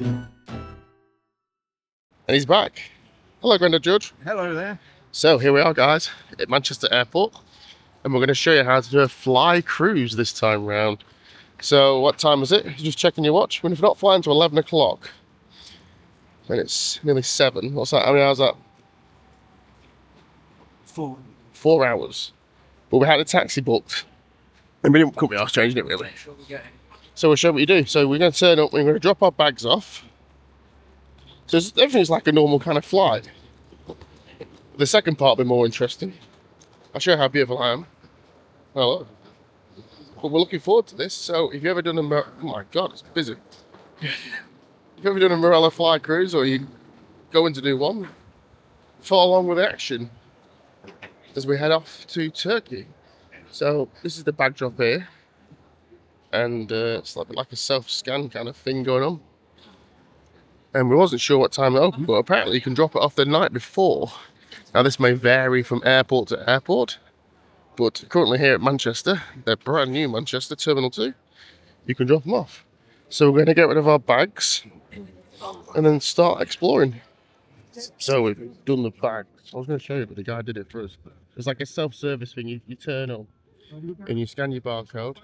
And he's back. Hello, Grandad George. Hello there. So here we are, guys, at Manchester Airport, and we're going to show you how to do a fly cruise this time round. So what time is it? You're just checking your watch. We're not flying to 11 o'clock. And it's nearly 7. What's that? How many hours is that? 4. 4 hours. But we had a taxi booked. And we couldn't be asked changing it, really. So we'll show what you do. So we're going to turn up, we're going to drop our bags off. So everything's like a normal kind of flight. The second part will be more interesting. I'll show you how beautiful I am. Hello. But we're looking forward to this. So if you've ever done oh my God, it's busy. If you've ever done a Marella fly cruise, or you going to do one, follow along with the action as we head off to Turkey. So this is the bag drop here. And it's like a self-scan kind of thing going on. And we wasn't sure what time it opened, but apparently you can drop it off the night before. Now this may vary from airport to airport, but currently here at Manchester, they're brand new Manchester, Terminal 2, you can drop them off. So we're going to get rid of our bags and then start exploring. So we've done the bags. I was going to show you, but the guy did it for us. It's like a self-service thing. You turn up and you scan your barcode,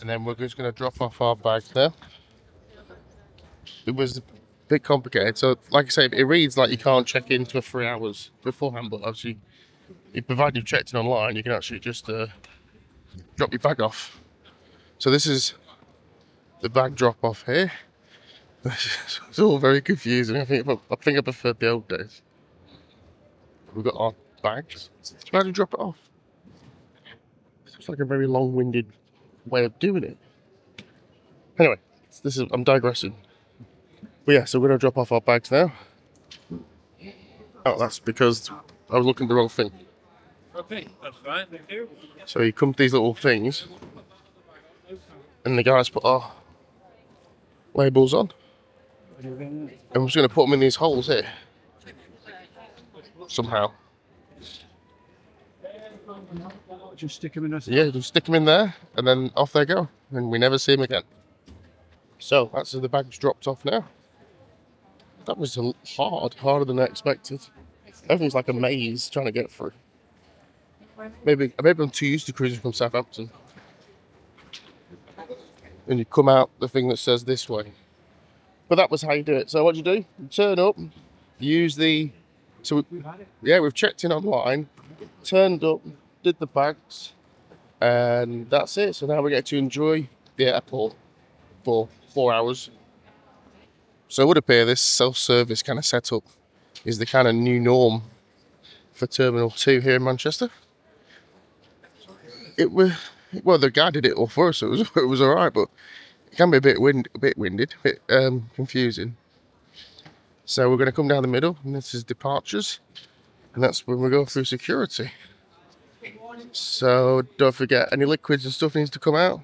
and then we're just going to drop off our bags there. It was a bit complicated. So, like I say, it reads like you can't check in for 3 hours beforehand, but obviously, provided you've checked in online, you can actually just drop your bag off. So this is the bag drop off here. It's all very confusing. I think I preferred the old days. We've got our bags. How do you drop it off? It's like a very long-winded way of doing it. Anyway, I'm digressing. But yeah, so we're going to drop off our bags now. Oh, that's because I was looking at the wrong thing. Okay, that's fine, thank you. So you come to these little things, and the guys put our labels on. And I'm just going to put them in these holes here. Somehow. Just stick them in there? Yeah, just stick them in there, and then off they go. And we never see them again. So, that's the bags dropped off now. That was harder than I expected. Everything's like a maze trying to get through. Maybe I'm too used to cruising from Southampton. And you come out the thing that says this way. But that was how you do it. So what you do? You turn up, use the... So we've checked in online, turned up, did the bags, and that's it. So now we get to enjoy the airport for 4 hours. So it would appear this self-service kind of setup is the kind of new norm for Terminal 2 here in Manchester. Well, the guy did it all for us, so it was all right, but it can be a bit winded, a bit confusing. So we're going to come down the middle, and this is departures, and that's when we go through security. So don't forget, any liquids and stuff needs to come out.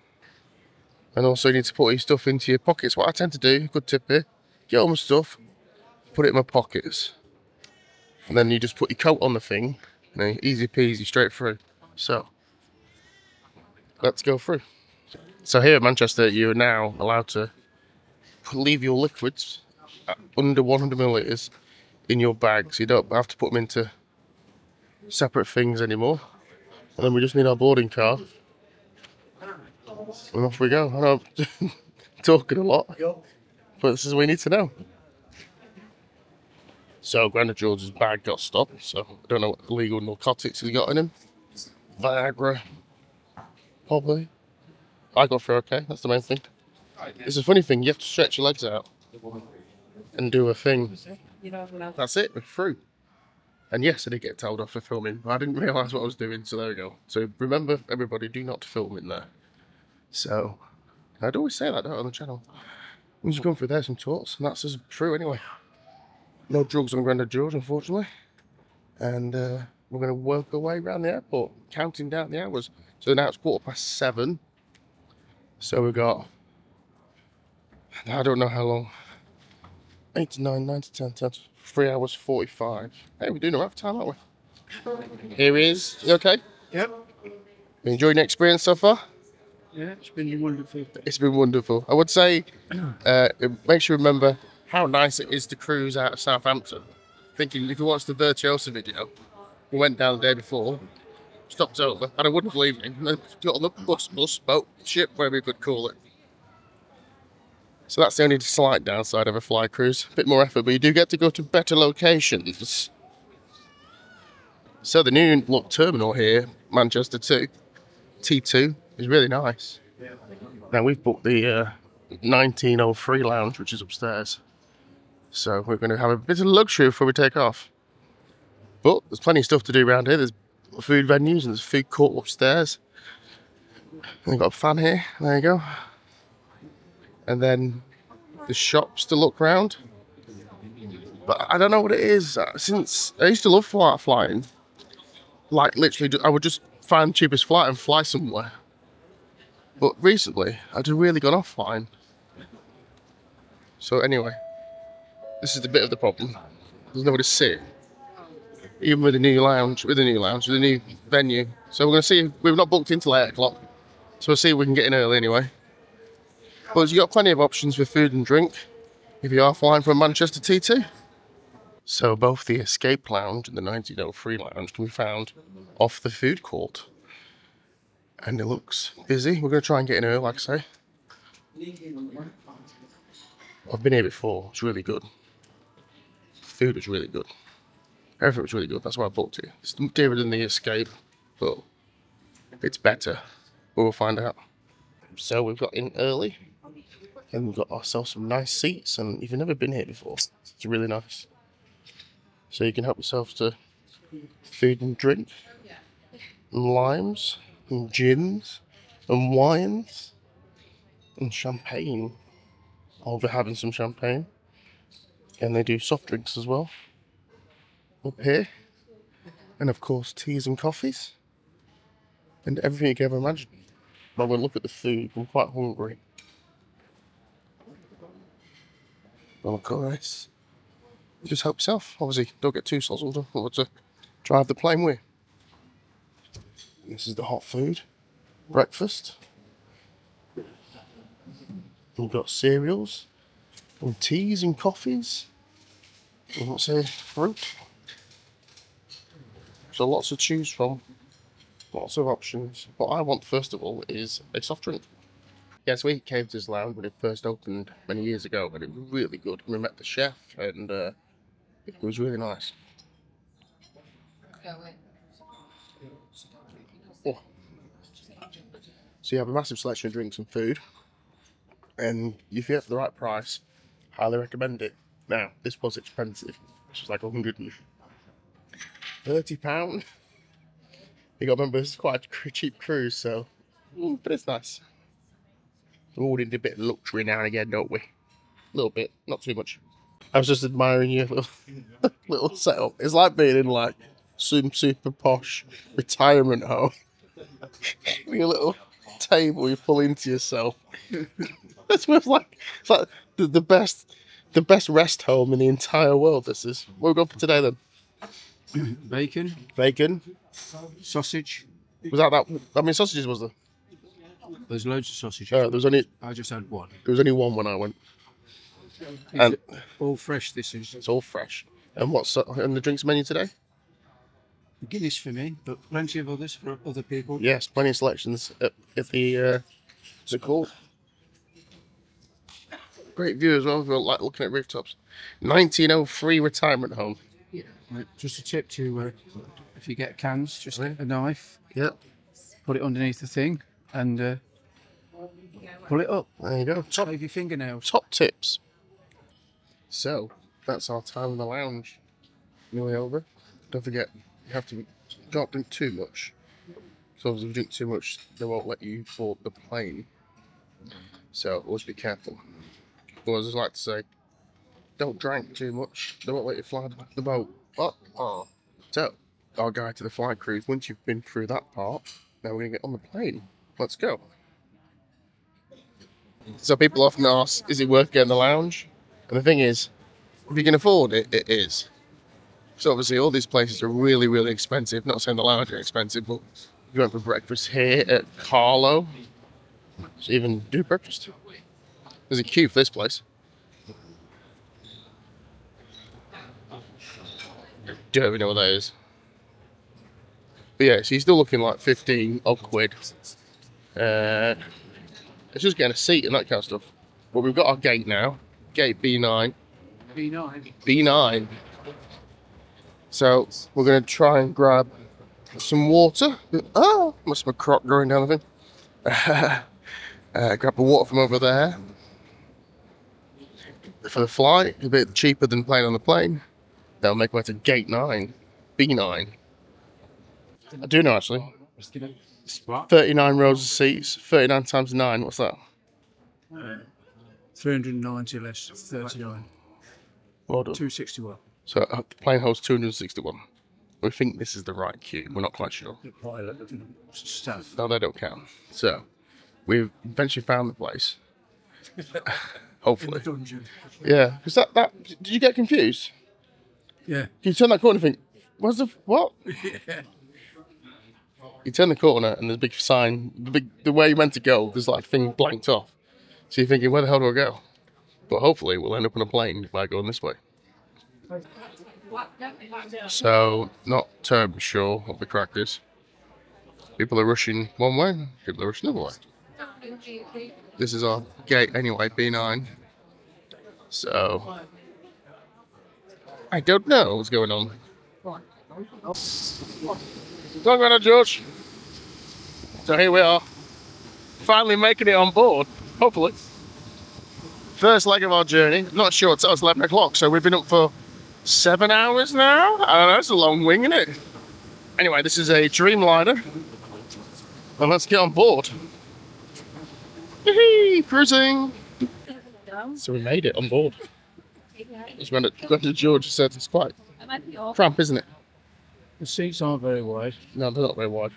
And also you need to put your stuff into your pockets. What I tend to do, good tip here, get all my stuff, put it in my pockets. And then you just put your coat on the thing, easy peasy, straight through. So, let's go through. So here at Manchester, you're now allowed to leave your liquids under 100 millilitres in your bag. So you don't have to put them into separate things anymore. And then we just need our boarding card. And off we go. I know I'm talking a lot, but this is what we need to know. So Grandad George's bag got stopped, so I don't know what illegal narcotics he's got in him. Viagra, probably. I got through okay, that's the main thing. It's a funny thing, you have to stretch your legs out and do a thing. That's it, we're through. And yes, I did get told off for filming, but I didn't realise what I was doing, so there we go. So remember, everybody, do not film in there. So, I'd always say that, don't I, on the channel. Once you come through there, some torts, and that's us through anyway. No drugs on Grandad George, unfortunately. And we're going to work our way around the airport, counting down the hours. So now it's 7:15. So we've got, I don't know how long, 8 to 9, 9 to 10, 10 to 3 hours 45. Hey, we're doing enough time, aren't we? Here he is. You okay? Yep. You enjoying the experience so far? Yeah, it's been wonderful. It's been wonderful. I would say it makes you remember how nice it is to cruise out of Southampton. Thinking if you watched the Virtuosa video, we went down the day before, stopped over, had a wonderful evening, and then got on the bus, boat, ship, whatever you could call it. So that's the only slight downside of a fly cruise. A bit more effort, but you do get to go to better locations. So the new look terminal here, Manchester 2, T2, is really nice. Now we've booked the 1903 lounge, which is upstairs. So we're going to have a bit of luxury before we take off. But there's plenty of stuff to do around here. There's food venues and there's food court upstairs. And we've got a fan here. There you go. And then the shops to look round. But I don't know what it is. Since I used to love flying. Like literally, I would just find the cheapest flight and fly somewhere. But recently, I've really gone off flying. So anyway, this is the bit of the problem. There's nowhere to sit. Even with the new venue. So we're going to see, we've not booked in till 8 o'clock. So we'll see if we can get in early anyway. But you've got plenty of options for food and drink if you are flying from Manchester T2. So both the Escape Lounge and the 1903 Lounge can be found off the food court. And it looks busy. We're going to try and get in early, like I say. I've been here before. It's really good. Food was really good. Everything was really good. That's why I booked it. It's dearer than the Escape, but it's better. We'll find out. So we've got in early. And we've got ourselves some nice seats. And if you've never been here before, it's really nice. So you can help yourself to food and drink. And limes. And gins. And wines. And champagne. I'll be having some champagne. And they do soft drinks as well. Up here. And of course teas and coffees. And everything you can ever imagine. But we'll look at the food. I'm quite hungry. Well, of course. Just help yourself. Obviously, don't get too sozzled or to drive the plane with. This is the hot food. Breakfast. We've got cereals. And teas and coffees. And what's here? Fruit. So lots to choose from. Lots of options. What I want first of all is a soft drink. Yes, we came to this lounge when it first opened many years ago, and it was really good. We met the chef, and it was really nice. Oh. So you have a massive selection of drinks and food, and if you get for the right price, highly recommend it. Now, this was expensive. This was like £130. You got to remember, it's quite a cheap cruise, so but it's nice. We all need a bit of luxury now and again, don't we? A little bit, not too much. I was just admiring your little setup. It's like being in like some super posh retirement home. With your little table you pull into yourself. It smells like it's like the best rest home in the entire world. This is. What we got for today then? Bacon. Sausage. Was that? How many sausages was there? There's loads of sausages. There was only. I just had one. There was only one when I went. And all fresh. This is. It's all fresh. And what's and the drinks menu today? Guinness for me, but plenty of others for other people. Yes, plenty of selections at the. What's it called? Great view as well. If you like looking at rooftops. 1903 retirement home. Yeah. Just a tip to if you get cans, just get a knife. Yep. Put it underneath the thing and pull it up. There you go. Save your fingernails. Top tips. So that's our time in the lounge. Nearly over. Don't forget, you have to don't drink too much. So if you drink too much, they won't let you board the plane. So always be careful. But as I like to say, don't drink too much. They won't let you fly the boat. So, our guide to the flight cruise, once you've been through that part, now we're going to get on the plane. Let's go. So people often ask, is it worth getting the lounge? And the thing is, if you can afford it, it is. So obviously all these places are really, really expensive. Not saying the lounge are expensive, but you went for breakfast here at Carlo. to even do breakfast. There's a queue for this place. Don't even know what that is. But yeah, so you're still looking like 15 odd quid. It's just getting a seat and that kind of stuff. But we've got our gate now. Gate B9. B9. So we're going to try and grab some water. Oh, must have a croc going down the thing. Grab the water from over there. For the flight, a bit cheaper than playing on the plane. That'll make my way to gate 9. B9. I do know actually. 39 rows of seats. 39 times 9. What's that? 390 less 39. Well done. 261. So the plane holds 261. We think this is the right queue. We're not quite sure. The pilot and stuff. No, they don't count. So we've eventually found the place. Hopefully. In the dungeon. Yeah. Because that did you get confused? Yeah. You turn that corner and think, where's the what? Yeah. You turn the corner and there's a big sign. The way you meant to go, there's like a thing blanked off. So you're thinking, where the hell do I go? But hopefully we'll end up on a plane by going this way. So, not terribly sure what the crack is. People are rushing one way, people are rushing another way. This is our gate anyway, B9. So, I don't know what's going on. Don't go now, George. So here we are, finally making it on board, hopefully. First leg of our journey. Not sure, it's 11 o'clock, so we've been up for 7 hours now? I don't know, it's a long wing, isn't it? Anyway, this is a Dreamliner. And let's get on board. Yee-hee, cruising! So we made it on board. Just went to George and said it's quite cramped, isn't it? The seats aren't very wide. No, they're not very wide.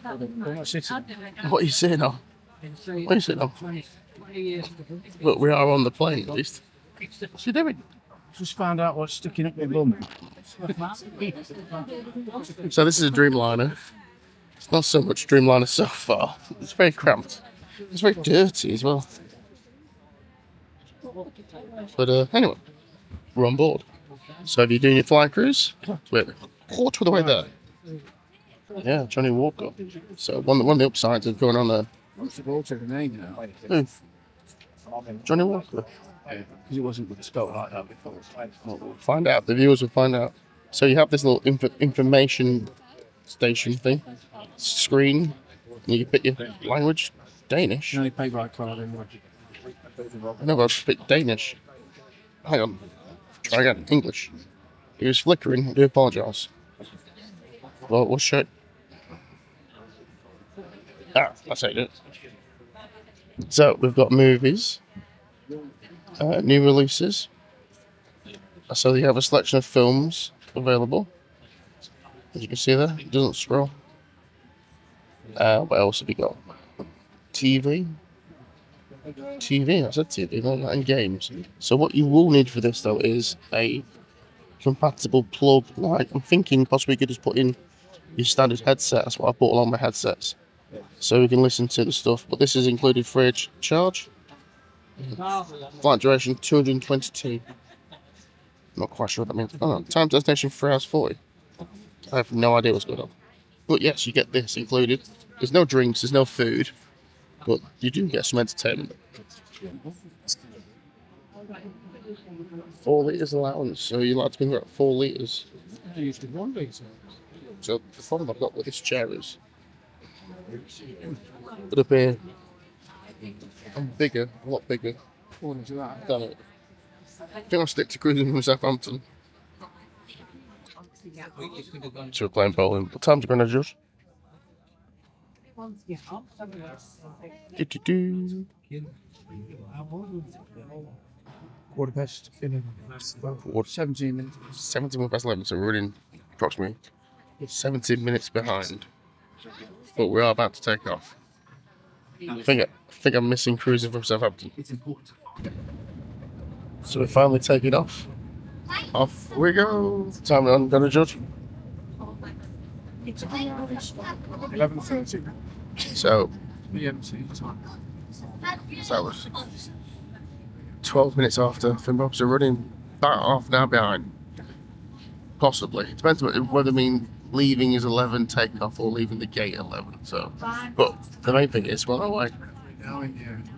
We're not sitting. What are you sitting on? What are you sitting on? Look, we are on the plane at least. What's you doing? Just found out what's sticking up your bum. So this is a Dreamliner. It's not so much Dreamliner so far. It's very cramped. It's very dirty as well. But anyway, we're on board. So have you doing your flight cruise? We're a quarter of the way there. Yeah, Johnny Walker. So one of the upsides of going on there. What's the ball to the name now? Who? Johnny Walker. Because it wasn't spelled like that before. We'll find out. The viewers will find out. So you have this little information station thing, screen, and you can pick your language. Danish. You only pay by card anyway. I know, but I'll pick Danish. Hang on. Try again. English. It was flickering. I do apologise. Well, we'll show it. That's how you do it. So, we've got movies. New releases. So you have a selection of films available. As you can see there, it doesn't scroll. What else have you got? TV. I said TV, and games. So what you will need for this though is a compatible plug. Like I'm thinking possibly you could just put in your standard headset. That's what I bought along my headsets. So we can listen to the stuff. But this is included free of charge. Flight duration 222. Not quite sure what that means. Oh no, time destination 3 hours 40. I have no idea what's going on. But yes, you get this included. There's no drinks, there's no food, but you do get some entertainment. 4 litres allowance, so you're allowed to bring about 4 litres. I used to 1 litre. So the problem I've got with this chair is, but up here, I'm bigger, a lot bigger. According to that. Damn it. I think I'll stick to cruising from Southampton. So we're playing bowling. What time's it going to adjust? Do. Quarter past 17 minutes. 17 minutes past 11, so we're running approximately 17 minutes behind. But we are about to take off. I think I'm missing cruising from Southampton. So we're finally taking off. Off we go. Time on, gonna judge. 11:30. So EMC time. So that was 12 minutes after Finbob, so running about half an hour behind. Possibly. It depends whether I mean leaving is 11, taking off, or leaving the gate at 11. So, but the main thing is, well, away.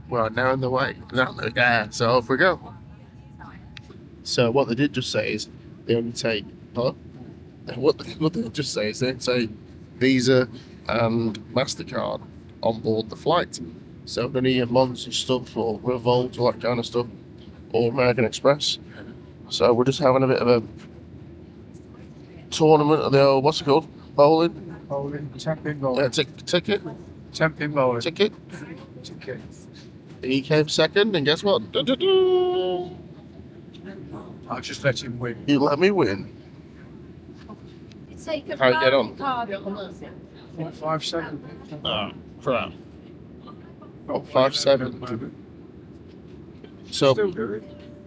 We're now in the way. Now they're there, so off we go. So what they did just say is they only take, what they just say is they say Visa and MasterCard on board the flight. So if any Monster stuff or Revolt or that kind of stuff, or American Express. So we're just having a bit of a tournament of the old, what's it called? Bowling? Bowling, 10-pin bowling. Ticket? 10-pin bowling. Ticket? Ticket. He came second, and guess what? I'll just let him win. You let me win. How you get on? 5-7. Oh, crap. Oh, 5-7. So,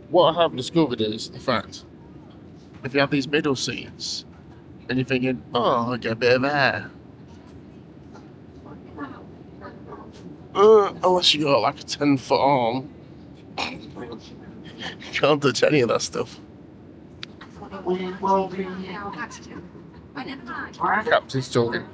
what I have discovered is the fact, if you have these middle seats, and you're thinking, oh, I'll get a bit of air. Unless you got like a 10-foot arm, you can't touch any of that stuff. Captain's talking.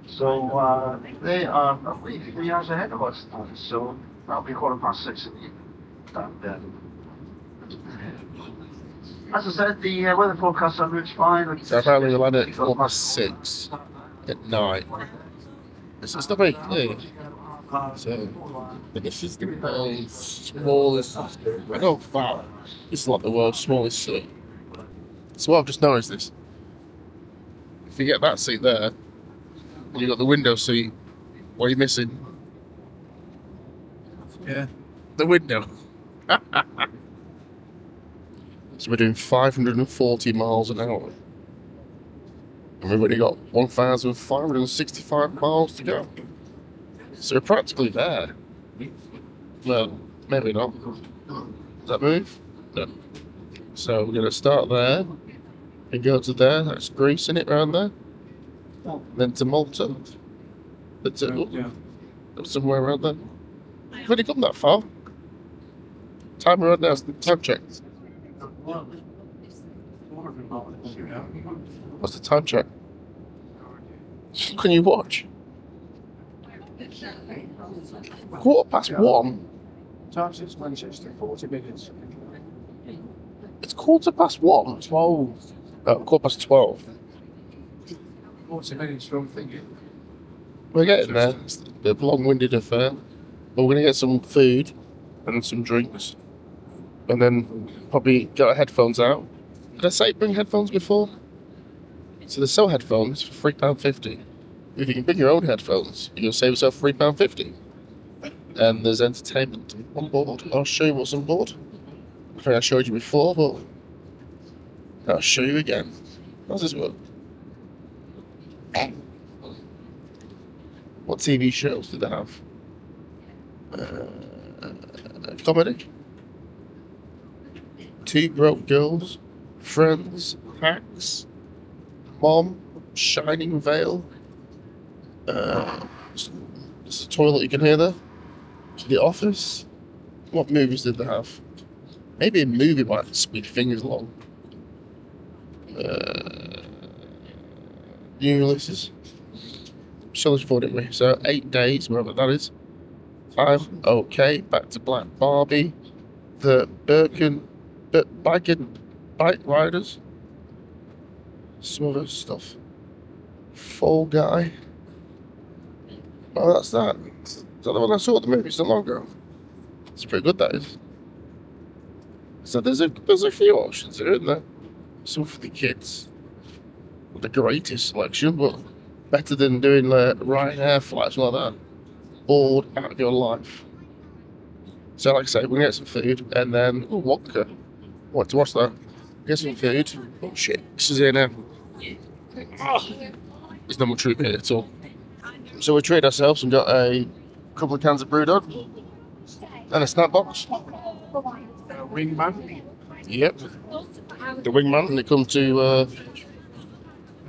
So they are roughly 3 hours ahead of us. So that'll be 6:15 in the evening. As I said, the weather forecast on route's fine. So apparently we'll land at 6:15 at night. It's not very clear. So, but this is the world's smallest, I know far, it's like the world's smallest seat. So what I've just noticed is, if you get that seat there, and you've got the window seat, what are you missing? Yeah. The window. So we're doing 540 miles an hour. And we've only got 1,565 miles to go. So we're practically there. Well, maybe not. Does that move? No. So we're going to start there and go to there. That's Greece in it around there. Then to Malta. Then to somewhere around there. We've only come that far. Time we're on now is the time check. What's the time check? Can you watch? 1:15. Time since Manchester, 40 minutes. It's 1:15. 12. Oh, 12:15. 40 minutes from thinking. We're getting there. It's a bit of a long-winded affair. But we're going to get some food and some drinks. And then probably get our headphones out. Did I say bring headphones before? So they sell headphones for £3.50. If you can bring your own headphones, you're going to save yourself £3.50. And there's entertainment on board. I'll show you what's on board. I think I showed you before, but I'll show you again. How does this work? What TV shows did they have? Comedy. Two Broke Girls, Friends, Hacks, Mom, Shining Veil. There's a toilet you can hear there. The Office. What movies did they have? Maybe a movie might speak fingers long. New releases. So much fun, didn't we? So 8 days, wherever that is. I'm okay. Back to Black Barbie. The Bike Riders. Some other stuff. Fall Guy. Oh, that's that. Is that the one I saw at the movie so long ago? It's pretty good, that is. So there's a few options there, isn't there? Some for the kids. Not the greatest selection, but better than doing Ryanair flights like that. Bored out of your life. So like I say, we're going to get some food and then... Oh, Wonka. Want to watch that? Get some food. Oh shit, this is here now. There's no more troop here at all. So we treated ourselves and got a couple of cans of Brewdog and a snack box. Wingman. Yep. The Wingman, and it comes to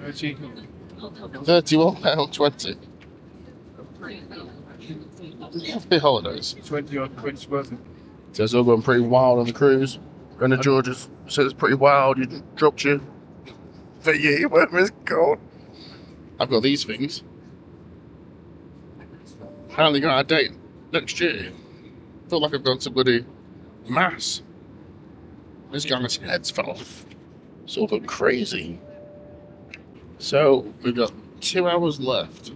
30. £31.20. Happy holidays. 20 odd quid's worth of. So it's all going pretty wild on the cruise. Going to George's, so it's pretty wild. You dropped your thingy, whatever it's called. I've got these things. Apparently going out of date next year. Feel like I've gone to bloody mass. This guy's head's fell off. It's all gone crazy. So we've got 2 hours left.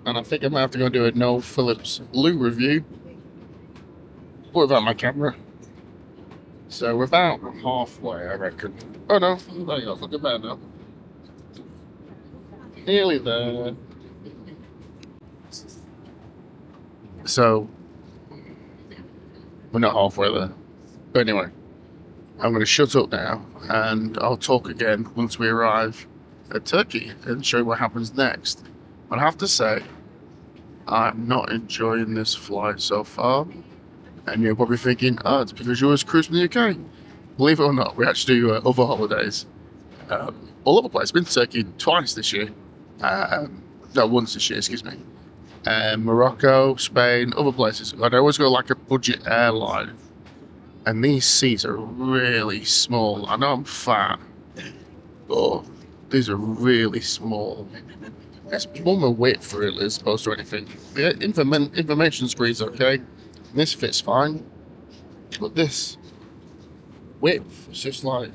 And I think I'm going to have to go do a Noel Phillips loo review. What about my camera? So we're about halfway, I reckon. Oh no, there you go, look at that now. Nearly there. So, we're not halfway there. But anyway, I'm going to shut up now and I'll talk again once we arrive at Turkey and show you what happens next. But I have to say, I'm not enjoying this flight so far. And you're probably thinking, oh, it's because you always cruise in the UK. Believe it or not, we actually do other holidays all over the place. Been to Turkey twice this year. No, once this year, excuse me. Morocco, Spain, other places. I'd always go like a budget airline. And these seats are really small. I know I'm fat, but these are really small. It's more my width really as opposed to anything. The information screen's okay. This fits fine. But this width is just like,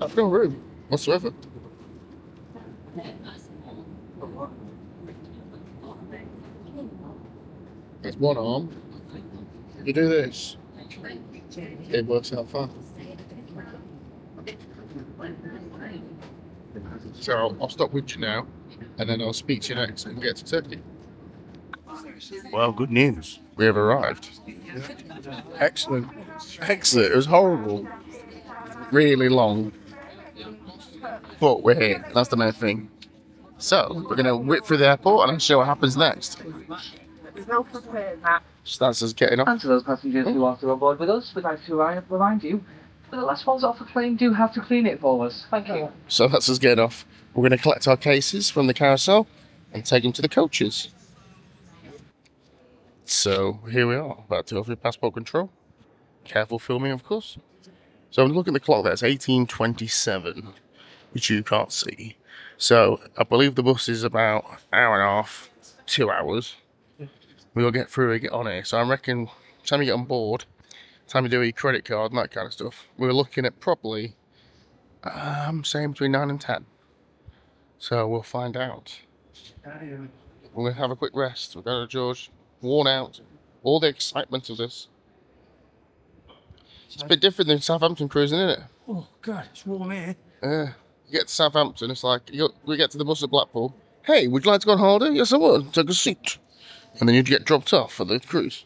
I've no room whatsoever. There's one arm. If you do this, it works out fine. So I'll stop with you now, and then I'll speak to you next when we get to Turkey. Well, good news. We have arrived. Excellent. Excellent. It was horrible. Really long. But we're here. That's the main thing. So, we're going to whip through the airport and I'll show what happens next. There's no preparing that. So that's us getting off. And to those passengers who are on board with us, we'd like to remind you that the last ones off the plane do have to clean it for us. Thank you. So that's us getting off. We're going to collect our cases from the carousel and take them to the coaches. So here we are, about to go through passport control. Careful filming, of course. So I'm looking at the clock there, it's 18:27, which you can't see. So I believe the bus is about an hour and a half, 2 hours. We'll get through and get on here. So I reckon time you get on board, time you do your credit card and that kind of stuff, we're looking at probably, I'm saying between 9 and 10. So we'll find out. We're going to have a quick rest. We're going to George. Worn out, all the excitement of this. It's a bit different than Southampton cruising, isn't it? Oh God, it's warm here. You get to Southampton, it's like we get to the bus at Blackpool. Hey, would you like to go on holiday? Yes, I would. Take a seat, and then you'd get dropped off for the cruise.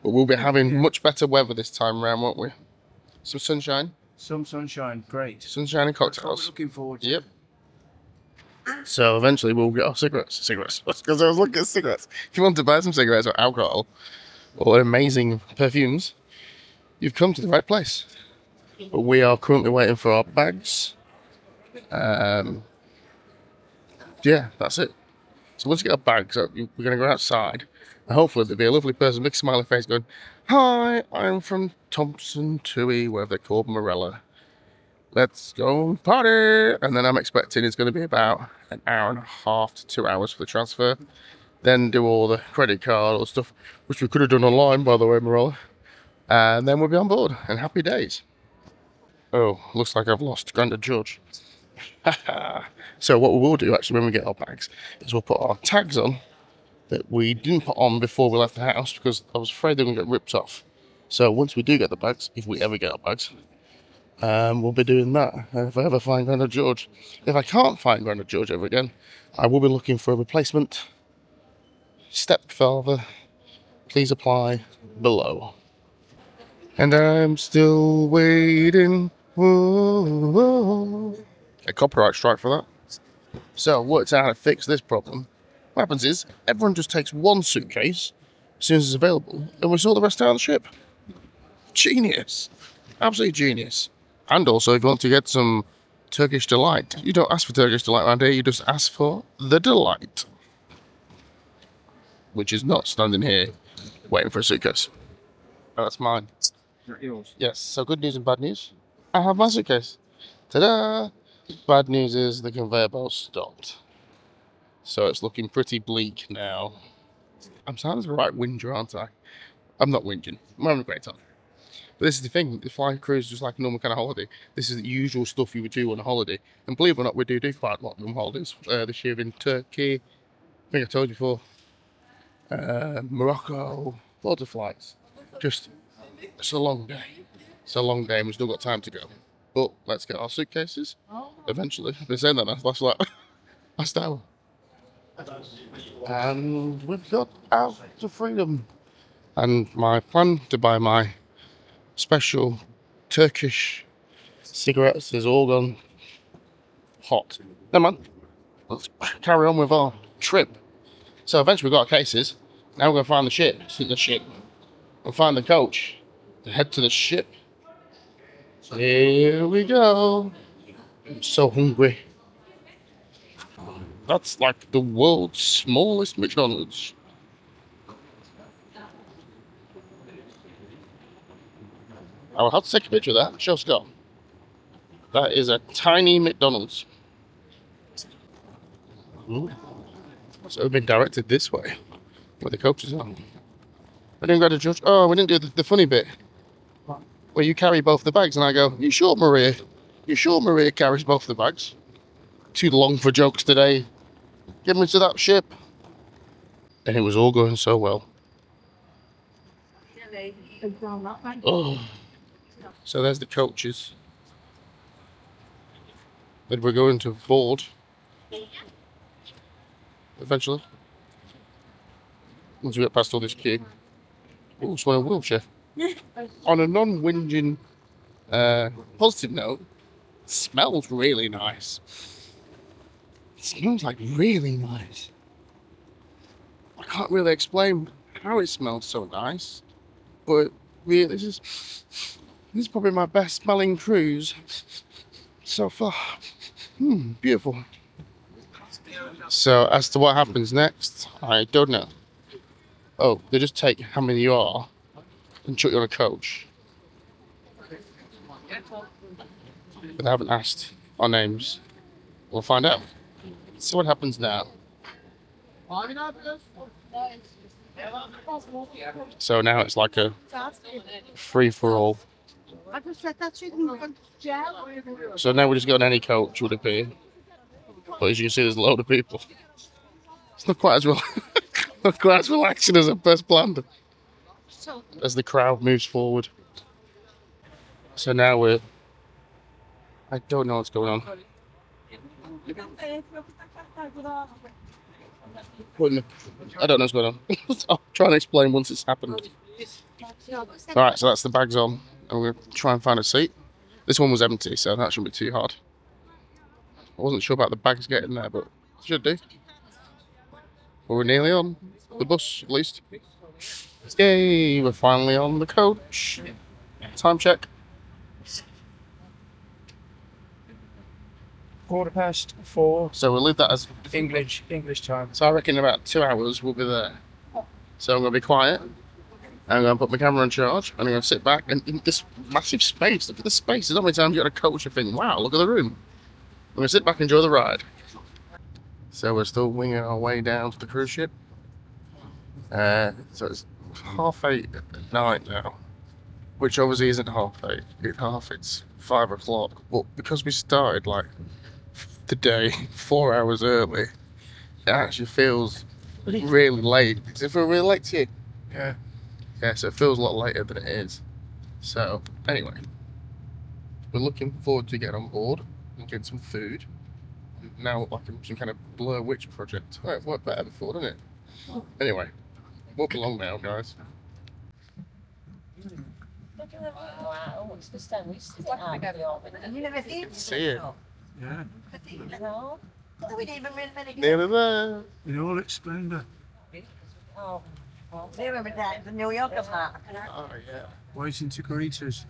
But we'll be having much better weather this time around, won't we? Some sunshine. Some sunshine, great. Sunshine and That's what cocktails. we're looking forward to. Yep. So eventually we'll get our cigarettes. Because I was looking at cigarettes. If you want to buy some cigarettes or alcohol or amazing perfumes, you've come to the right place. But we are currently waiting for our bags. Yeah, that's it. So once you get our bags, we're going to go outside. And hopefully there'll be a lovely person, big smiley face going, "Hi, I'm from Thompson, Tui, whatever they're called, Marella. Let's go party." And then I'm expecting it's going to be about an hour and a half to 2 hours for the transfer. Then do all the credit card, all the stuff, which we could have done online, by the way, Marella. And then we'll be on board, and happy days. Oh, looks like I've lost Grandad George. So what we will do, actually, when we get our bags, is we'll put our tags on that we didn't put on before we left the house, because I was afraid they were going to get ripped off. So once we do get the bags, if we ever get our bags, we'll be doing that. And if I ever find Grandad George, if I can't find Grandad George ever again, I will be looking for a replacement. Stepfather, please apply below. And I'm still waiting. Whoa, whoa. A copyright strike for that. So I worked out how to fix this problem. What happens is, everyone just takes one suitcase as soon as it's available, and we sort the rest out on the ship. Genius. Absolutely genius. And also, if you want to get some Turkish delight. You don't ask for Turkish delight around here, you just ask for the delight. Which is not standing here waiting for a suitcase. Oh, that's mine. Is that yours? Yes, so good news and bad news. I have my suitcase. Ta-da! Bad news is the conveyor belt stopped. So it's looking pretty bleak now. I'm sounding like a right whinger, aren't I? I'm not whinging. I'm having a great time. But this is the thing, the flying cruise is just like a normal kind of holiday. This is the usual stuff you would do on a holiday. And believe it or not, we do quite a lot of them holidays. This year in Turkey, I think I told you before, Morocco, loads of flights. Just, it's a long day. It's a long day and we've still got time to go. But let's get our suitcases eventually. I've been saying that now, that's like, last hour. And we've got out to freedom. And my plan to buy my special Turkish cigarettes is all gone hot. Never mind. Let's carry on with our trip. So eventually we've got our cases. Now we're going to find the ship. We'll find the coach. And head to the ship. Here we go. I'm so hungry. That's like the world's smallest McDonald's. I will have to take a picture of that. Show Scott. That is a tiny McDonald's. Ooh. So we've been directed this way, where the coaches are. I didn't go to judge. Oh, we didn't do the funny bit. Where you carry both the bags, and I go, "You sure, Maria? You sure Maria carries both the bags?" Too long for jokes today. Get me to that ship. And it was all going so well. Oh. So there's the coaches that we're going to board eventually. Once we get past all this queue. Oh, it's one in a wheelchair. On a non-whinging positive note, it smells really nice. It smells like really nice. I can't really explain how it smells so nice, but really, this is probably my best smelling cruise so far. Beautiful. So as to what happens next, I don't know. Oh, they just take how many you are and chuck you on a coach. But they haven't asked our names. We'll find out. See what happens now. So now it's like a free-for-all. So now we just go on any coach would appear. But as you can see, there's a load of people. It's not quite as well, not quite as relaxing as I first planned. As the crowd moves forward. So now I don't know what's going on. I don't know what's going on. I'll try and explain once it's happened. Alright, so that's the bags on. And we're going to try and find a seat. This one was empty, so that shouldn't be too hard. I wasn't sure about the bags getting there, but it should do. Well, we're nearly on the bus, at least. Yay, we're finally on the coach. Time check. 4:15. So we'll leave that as English time. So I reckon in about 2 hours we'll be there. So I'm going to be quiet. I'm going to put my camera on charge. And I'm going to sit back and in this massive space. Look at the space. There's not many times you got a coach and think, wow, look at the room. I'm going to sit back and enjoy the ride. So we're still winging our way down to the cruise ship. So it's 8:30 at night now. Which obviously isn't 8:30. It's 5 o'clock. But because we started like the day 4 hours early, it actually feels really late. Does it feel really late to you? Yeah. Yeah, so it feels a lot later than it is. So, anyway. We're looking forward to getting on board and getting some food. Now, like some kind of Blur Witch project. Oh, it worked better before, didn't it? Anyway, walk along now, guys. See it. Yeah. Nearly there. In all its splendour. Oh, they were the New Yorkers, Oh, yeah. Waiting to greet us.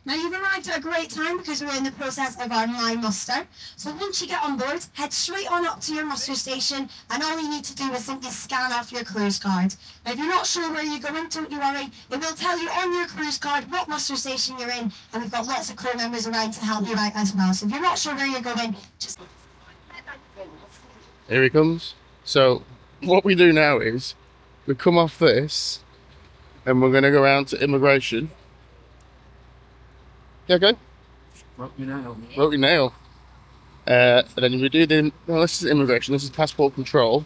Now you've arrived at a great time because we're in the process of our line muster. So once you get on board, head straight on up to your muster station and all you need to do is simply scan off your cruise card. Now if you're not sure where you're going, don't you worry. It will tell you on your cruise card what muster station you're in, and we've got lots of crew members around to help you out as well. So if you're not sure where you're going, just... Here he comes. So what we do now is we come off this and we're going to go around to immigration. Yeah, okay. Broke your nail. Broke your nail. And then we do the, well, this is immigration, this is passport control.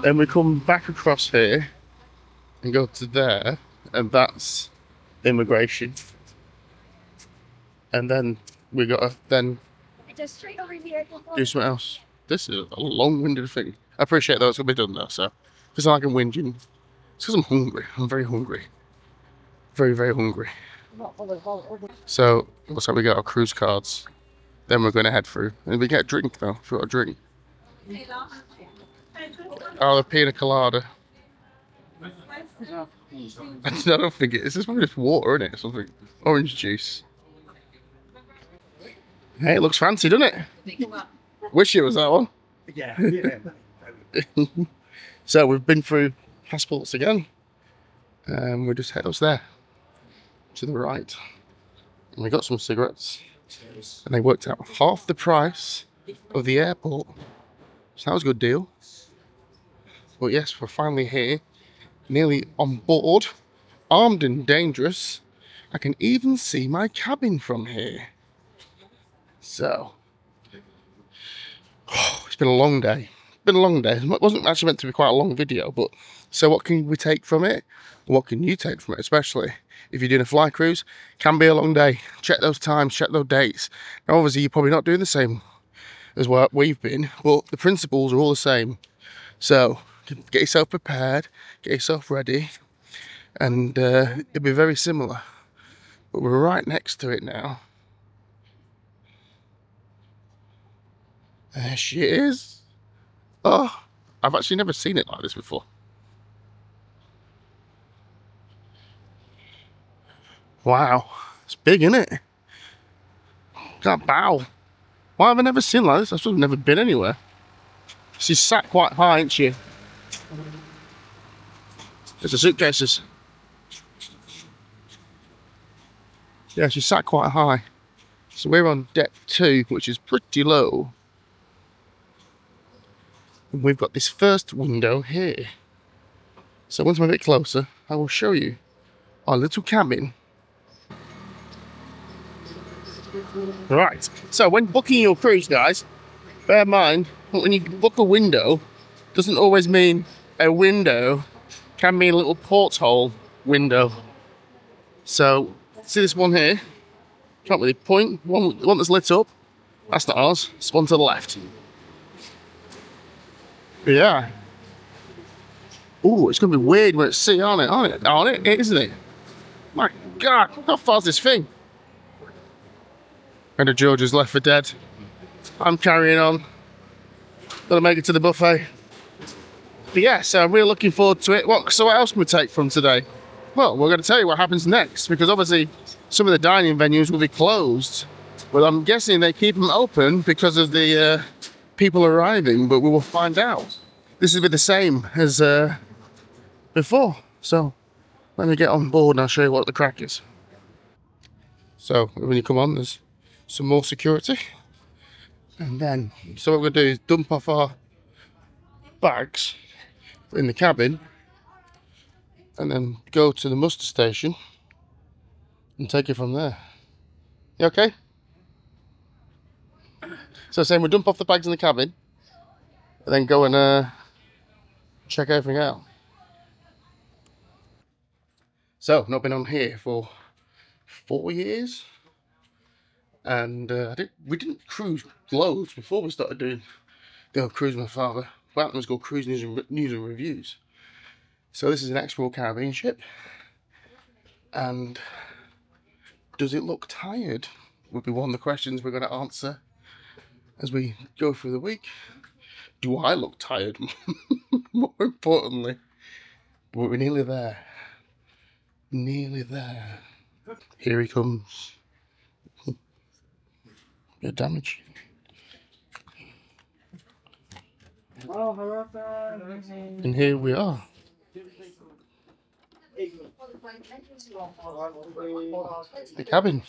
Then we come back across here and go to there, and that's immigration. And then we gotta then Just straight over here. do something else. This is a long-winded thing. I appreciate that it's gonna be done though, so it's not like I'm whinging. It's because I'm hungry. I'm very hungry. Very, very hungry. So looks like we got our cruise cards. Then we're gonna head through. And we get a drink though, if we got a drink. Oh, the pina colada. I don't think it is. It's probably just water, isn't it? Something. Orange juice. Hey, it looks fancy, doesn't it? Wish it was that one. Yeah. So we've been through passports again. We just head us there. To the right. And we got some cigarettes. And they worked out half the price of the airport. So that was a good deal. But yes, we're finally here. Nearly on board. Armed and dangerous. I can even see my cabin from here. So. Oh, it's been a long day. Been a long day. It wasn't actually meant to be quite a long video, but so what can we take from it? What can you take from it, especially if you're doing a fly cruise? Can be a long day. Check those times, check those dates. Now obviously you're probably not doing the same as what we've been, but the principles are all the same. So get yourself prepared, get yourself ready, and it'll be very similar. But we're right next to it now. There she is. Oh, I've actually never seen it like this before. Wow, it's big, isn't it? That bow. Why have I never seen like this? I've sort of never been anywhere. She's sat quite high, ain't she? There's the suitcases. Yeah, she's sat quite high. So we're on deck 2, which is pretty low. And we've got this first window here. So once I'm a bit closer, I will show you our little cabin. Right, so when booking your cruise, guys, bear in mind, when you book a window, doesn't always mean a window, can mean a little porthole window. So, see this one here? Can't really point. One that's lit up, that's not ours, it's one to the left. Yeah. Ooh, it's gonna be weird when it's sea, aren't it? Isn't it? My God, how far's this thing? And George is left for dead. I'm carrying on. Gonna make it to the buffet. But yeah, so I'm really looking forward to it. So what else can we take from today? Well, we're gonna tell you what happens next, because obviously some of the dining venues will be closed. Well, I'm guessing they keep them open because of the people arriving, but we will find out. This will be the same as before. So let me get on board and I'll show you what the crack is. So when you come on, there's some more security. And then, so what we're gonna do is dump off our bags in the cabin and then go to the muster station and take it from there. You okay? So saying we dump off the bags in the cabin and then go and check everything out. So, not been on here for 4 years, and we didn't cruise loads before we started doing the old cruise with my father. That was called Cruise News and Reviews. So this is an ex-Royal Caribbean ship, and does it look tired? Would be one of the questions we're going to answer as we go through the week. Do I look tired? More importantly, but we're nearly there. Nearly there. Here he comes. Bit of damage. And here we are. The cabin.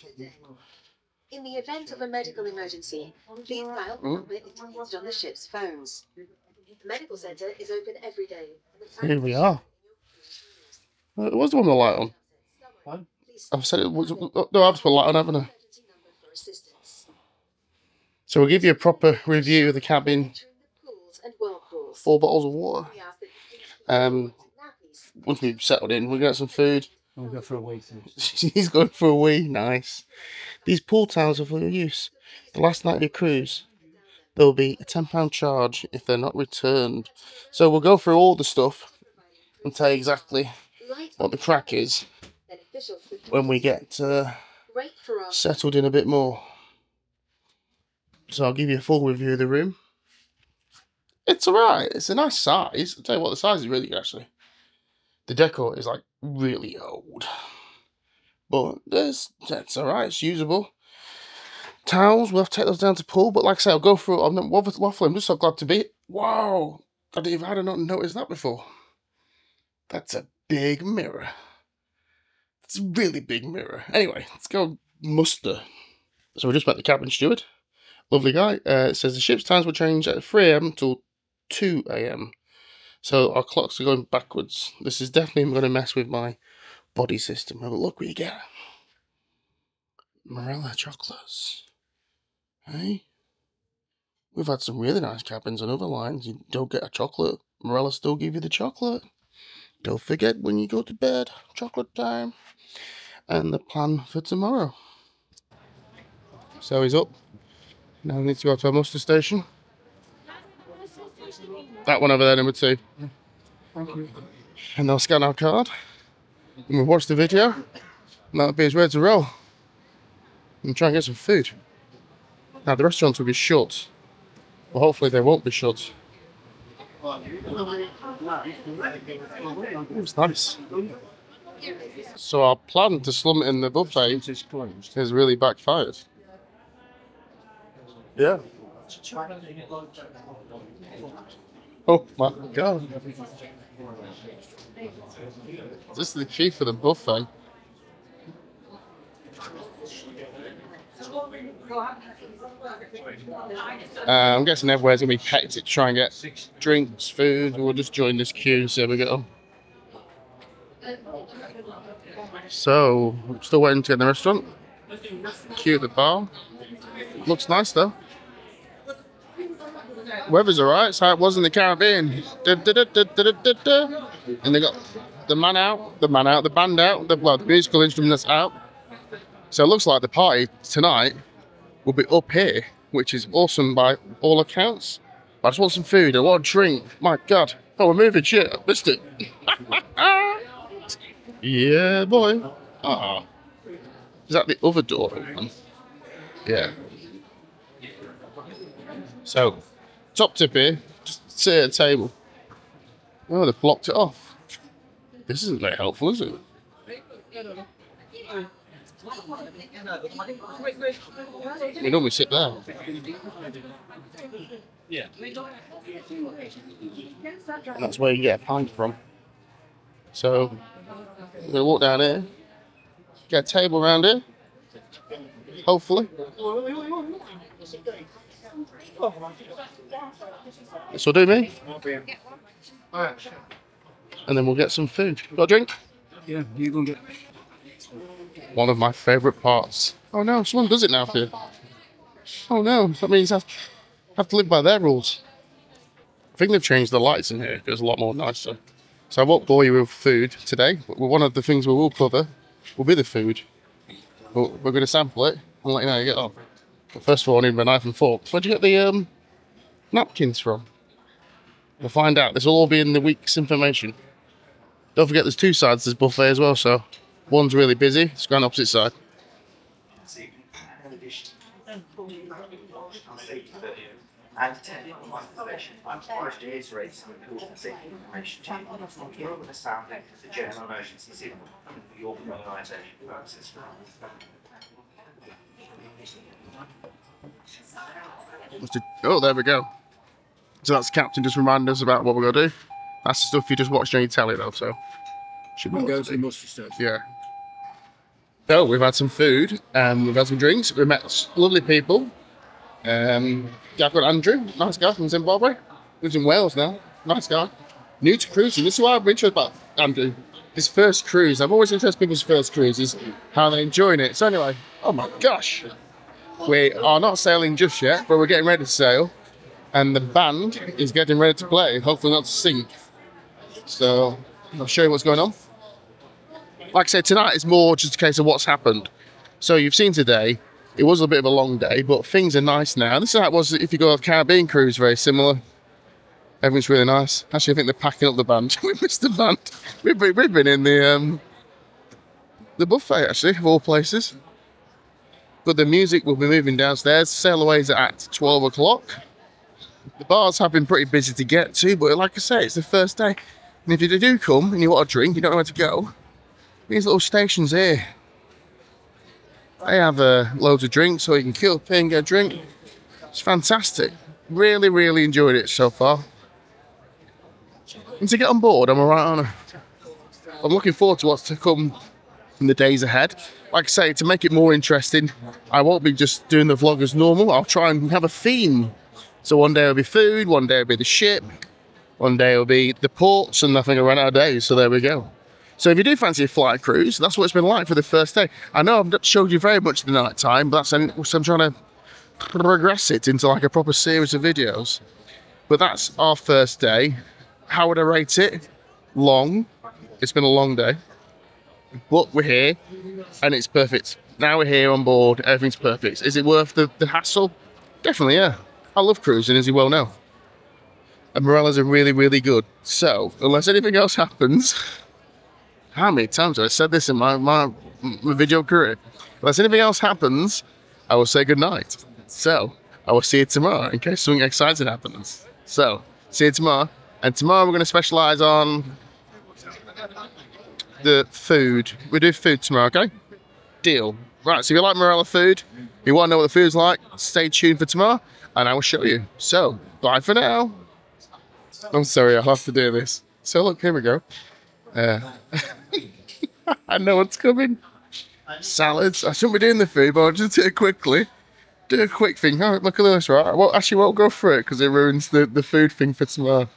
In the event of a medical emergency, please dial the number indicated on the ship's phones. The medical centre is open every day. Here we are. It was the one with the light on. I've said it was. No, I've just put a light on, haven't I? So we'll give you a proper review of the cabin. 4 bottles of water. Once we've settled in, we'll get some food. We'll go for a wee. He's going for a wee. Nice. These pool towels are for your use. The last night of your cruise, there will be a £10 charge if they're not returned. So we'll go through all the stuff and tell you exactly what the crack is when we get settled in a bit more. So I'll give you a full review of the room. It's alright. It's a nice size. I'll tell you what, the size is really good, actually. The decor is like really old. But it's alright. It's usable. Towels, we'll have to take those down to pool. But like I say, I'll go through it. I'm not waffling. I'm just so glad to be. Wow. I'd not noticed that before. That's a big mirror. It's a really big mirror. Anyway, let's go muster. So we just met the cabin steward. Lovely guy. It says the ship's times will change at 3 AM until 2 AM. So our clocks are going backwards. This is definitely going to mess with my body system. But look what you get. Marella chocolates. Hey? We've had some really nice cabins on other lines. You don't get a chocolate. Marella still give you the chocolate. Don't forget when you go to bed. Chocolate time. And the plan for tomorrow. So he's up. Now we need to go to our muster station. That one over there, number 2. Yeah. Thank you. And they'll scan our card. And we'll watch the video. And that'll be us ready to roll. And try and get some food. Now the restaurants will be shut. Well, hopefully they won't be shut. It's nice. So our plan to slum it in the buffet is really backfired. Yeah. Oh my god. This is the key for the buffet. I'm guessing everywhere's going to be hectic to try and get drinks, food. We'll just join this queue, so we go. So, still waiting to get in the restaurant. Queue at the bar. Looks nice though. Weather's alright, it's how it was in the Caribbean. And they got the band out, the musical instruments out. So it looks like the party tonight will be up here, which is awesome by all accounts. I just want some food, I want a drink. My god. Oh, we're moving, shit, I missed it. Yeah, boy. Ah. Is that the other door? Yeah. So, top tip here, just sit at a table. Oh, they've blocked it off. This isn't very helpful, is it? We normally sit there. Yeah. And that's where you get a pint from. So, we're going to walk down here, get a table around here, hopefully. This will do me. And then we'll get some food. Got a drink? Yeah, you go and get. One of my favourite parts. Oh no, someone does it now for you. Oh no, that means I have to live by their rules. I think they've changed the lights in here, it's a lot more nicer. So I won't bore you with food today, but one of the things we will cover will be the food. But we're going to sample it and let you know how you get on. But first of all, I need my knife and fork. Where'd you get the napkins from? We'll find out. This will all be in the week's information. Don't forget there's 2 sides to this buffet as well, so one's really busy, it's going opposite side. And forestry is raising safety information to you. Over the sound the general emergency signal for your organisation purposes. Oh, there we go. So that's the captain just reminding us about what we're going to do. That's the stuff you just watch on your telly though, so... Should we go to the mustard station? Yeah. So, we've had some food, we've had some drinks, we've met lovely people. I've got Andrew, nice guy from Zimbabwe. Lives in Wales now, nice guy. New to cruising, this is why I'm interested about Andrew. His first cruise, I'm always interested in people's first cruises, how they're enjoying it. So anyway, oh my gosh. We are not sailing just yet, but we're getting ready to sail. And the band is getting ready to play, hopefully not to sing. So, I'll show you what's going on. Like I said, tonight is more just a case of what's happened. So you've seen today, it was a bit of a long day, but things are nice now. This is how it was if you go on a Caribbean cruise, very similar. Everything's really nice. Actually, I think they're packing up the band. We missed the band. We've been in the buffet, actually, of all places. But the music will be moving downstairs. Sail away's at 12 o'clock. The bars have been pretty busy to get to, but like I say, it's the first day. And if you do come and you want a drink, you don't know where to go, these little stations here, they have loads of drinks, so you can queue up here and get a drink. It's fantastic. Really, really enjoyed it so far. And to get on board, I'm alright on it. I'm looking forward to what's to come in the days ahead. Like I say, to make it more interesting, I won't be just doing the vlog as normal. I'll try and have a theme. So one day it'll be food, one day it'll be the ship, one day it'll be the ports, and I think I'll run out of days, so there we go. So if you do fancy a flight cruise, that's what it's been like for the first day. I know I've not showed you very much of the night time, but so I'm trying to progress it into like a proper series of videos. But that's our first day. How would I rate it? Long. It's been a long day. But we're here, and it's perfect. Now we're here on board, everything's perfect. Is it worth the hassle? Definitely, yeah. I love cruising, as you well know. And Marella's are really, really good. So, unless anything else happens... How many times have I said this in my video career? Unless anything else happens, I will say goodnight. So, I will see you tomorrow in case something exciting happens. So, see you tomorrow. And tomorrow we're going to specialise on the food. We do food tomorrow, okay? Deal. Right, so if you like Marella food, you want to know what the food's like, stay tuned for tomorrow and I will show you. So, bye for now. I'm sorry, I'll have to do this. So look, here we go. I know what's coming. Salads. I shouldn't be doing the food, but I'll just do it quickly. Do a quick thing. Oh, look at this, right? I won't go through it because it ruins the food thing for tomorrow.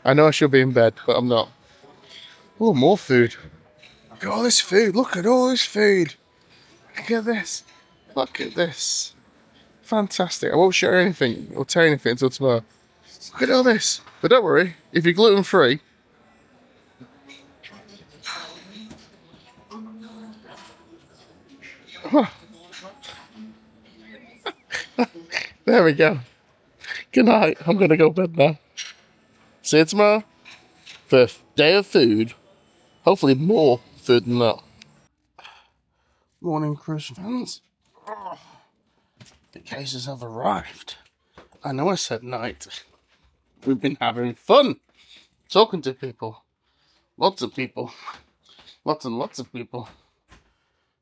I know I should be in bed, but I'm not. Oh, more food. Look at all this food. Look at all this food. Look at this. Look at this. Fantastic. I won't show you anything or tell you anything until tomorrow. Look at all this. But don't worry, if you're gluten-free, there we go. Good night. I'm going to go to bed now. See you tomorrow for a day of food. Hopefully more food than that. Morning, cruise fans. Oh, the cases have arrived. I know I said night. We've been having fun. Talking to people. Lots of people. Lots and lots of people.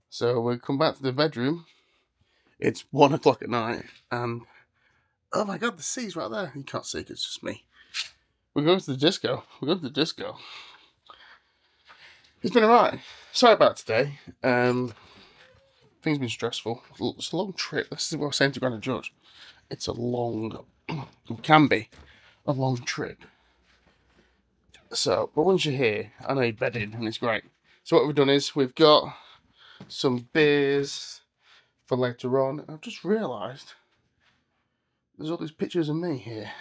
So we come back to the bedroom. It's 1 o'clock at night, and oh my god, the sea's right there. You can't see it, it's just me. We're going to the disco. We're going to the disco. It's been alright. Sorry about today. Things been stressful. It's a long trip. This is what I was saying to Grandad George. It's a long, it can be a long trip. So, but once you're here, I know you're bedding, and it's great. So what we've done is we've got some beers for later on. I've just realised there's all these pictures of me here.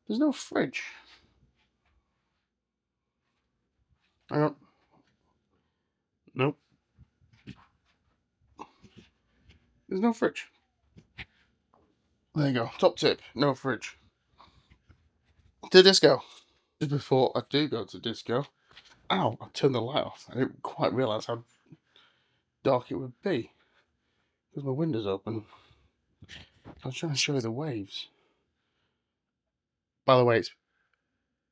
There's no fridge. Hang on. Nope. There's no fridge. There you go. Top tip. No fridge. To the disco. Just before I do go to the disco. Ow, I turned the light off. I didn't quite realise how dark it would be. Because my window's open. I was trying to show you the waves. By the way, it's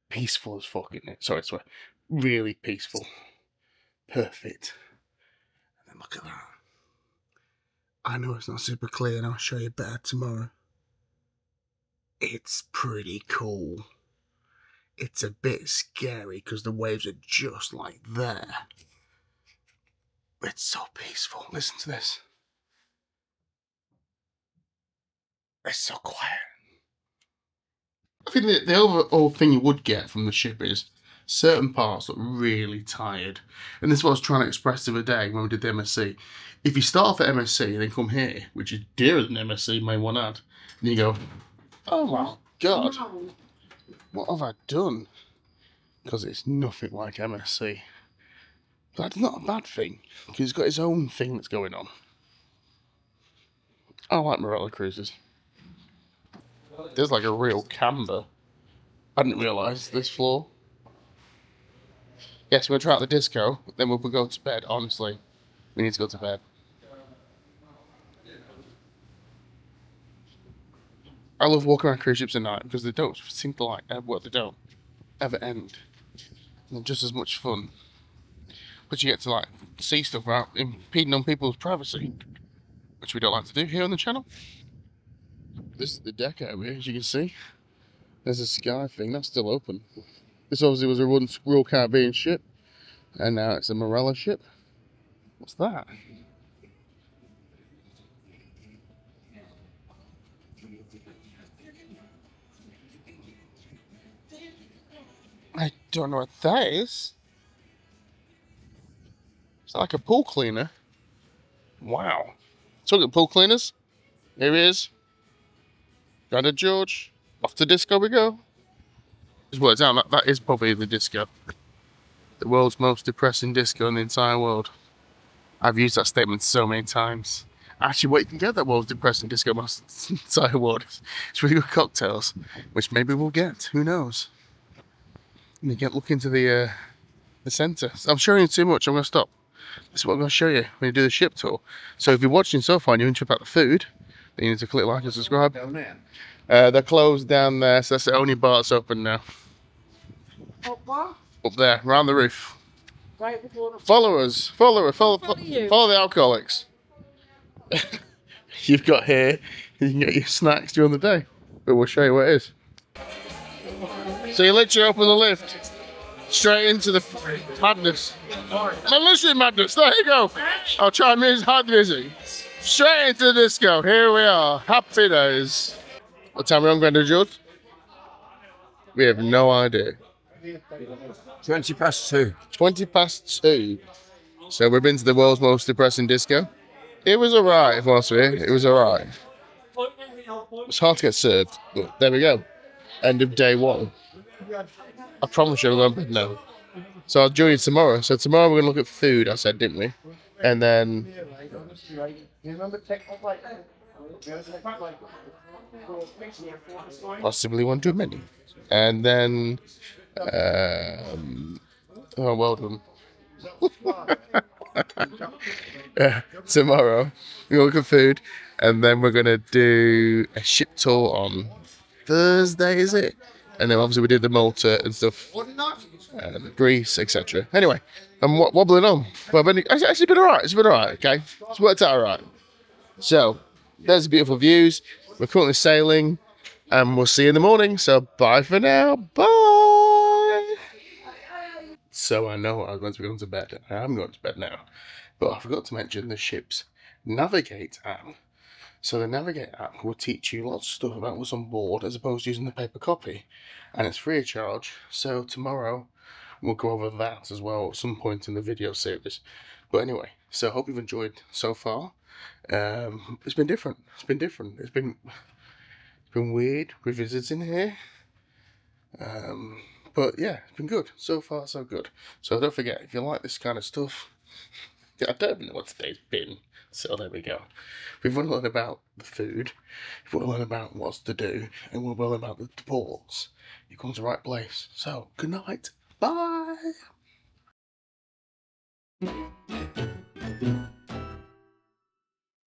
peaceful as fuck, isn't it? Sorry, I swear. Really peaceful. Perfect. And then look at that. I know it's not super clear and I'll show you better tomorrow. It's pretty cool. It's a bit scary because the waves are just like there. It's so peaceful. Listen to this. It's so quiet. I think the overall thing you would get from the ship is certain parts look really tired. And this is what I was trying to express the other day when we did the MSC. If you start off at MSC and then come here, which is dearer than MSC, may one add, and you go, oh my God, what have I done? Because it's nothing like MSC. But that's not a bad thing, because he's got his own thing that's going on. I like Marella cruises. There's like a real camber. I didn't realise this floor. Yes, we'll try out the disco, then we'll go to bed, honestly. We need to go to bed. I love walking around cruise ships at night because they don't seem to like, they don't ever end. And they're just as much fun. But you get to like see stuff without impeding on people's privacy, which we don't like to do here on the channel. This is the deck over here, as you can see. There's a sky thing, that's still open. This obviously was a once Royal Caribbean ship, and now it's a Marella ship. What's that? I don't know what that is. Is that like a pool cleaner? Wow. Talking pool cleaners, here he is. Got it, George. Off to disco we go. Just worked out that is probably the disco. The world's most depressing disco in the entire world. I've used that statement so many times. Actually, what you can get that world's depressing disco most entire world is really good cocktails, which maybe we'll get. Who knows? And you get look into the centre. I'm showing you too much. I'm going to stop. This is what I'm going to show you when you do the ship tour. So if you're watching so far and you're interested about the food, then you need to click like and subscribe. They're closed down there, so that's the only bar that's open now. Up there, around the roof. Follow us. Follow the alcoholics. You've got here, you can get your snacks during the day. But we'll show you what it is. So you literally open the lift straight into the madness. Malicious madness, there you go. I'll try and hide the music. Straight into the disco, here we are. Happy days. What time are we on, Grandad George? We have no idea. 20 past 2. 20 past 2. So we've been to the world's most depressing disco. It was alright, if I'm honest with you. It was alright. It's hard to get served, but there we go. End of day 1. I promise you I'm going to bed now. So I'll join you tomorrow. So tomorrow we're going to look at food, I said, didn't we? And then... possibly one too many. And then... oh, well done. Tomorrow we're gonna look at food, and then we're gonna do a ship tour on Thursday, is it? And then obviously we did the Malta and stuff, Greece, etc. Anyway, I'm wobbling on, but it's actually been alright. It's been alright. Okay, it's worked out alright. So there's the beautiful views. We're currently sailing, and we'll see you in the morning. So bye for now. Bye. So I know I was meant to be going to bed. I am going to bed now. But I forgot to mention the ship's Navigate app. So the Navigate app will teach you lots of stuff about what's on board as opposed to using the paper copy. And it's free of charge. So tomorrow we'll go over that as well at some point in the video series. But anyway, so I hope you've enjoyed so far. It's been different. It's been different. It's been weird revisiting here. But yeah, it's been good. So far, so good. So don't forget, if you like this kind of stuff, I don't even know what today's been. So there we go. We've want to learn about the food, if we want to learn about what's to do, and we'll learn about the ports, you come to the right place. So, good night. Bye.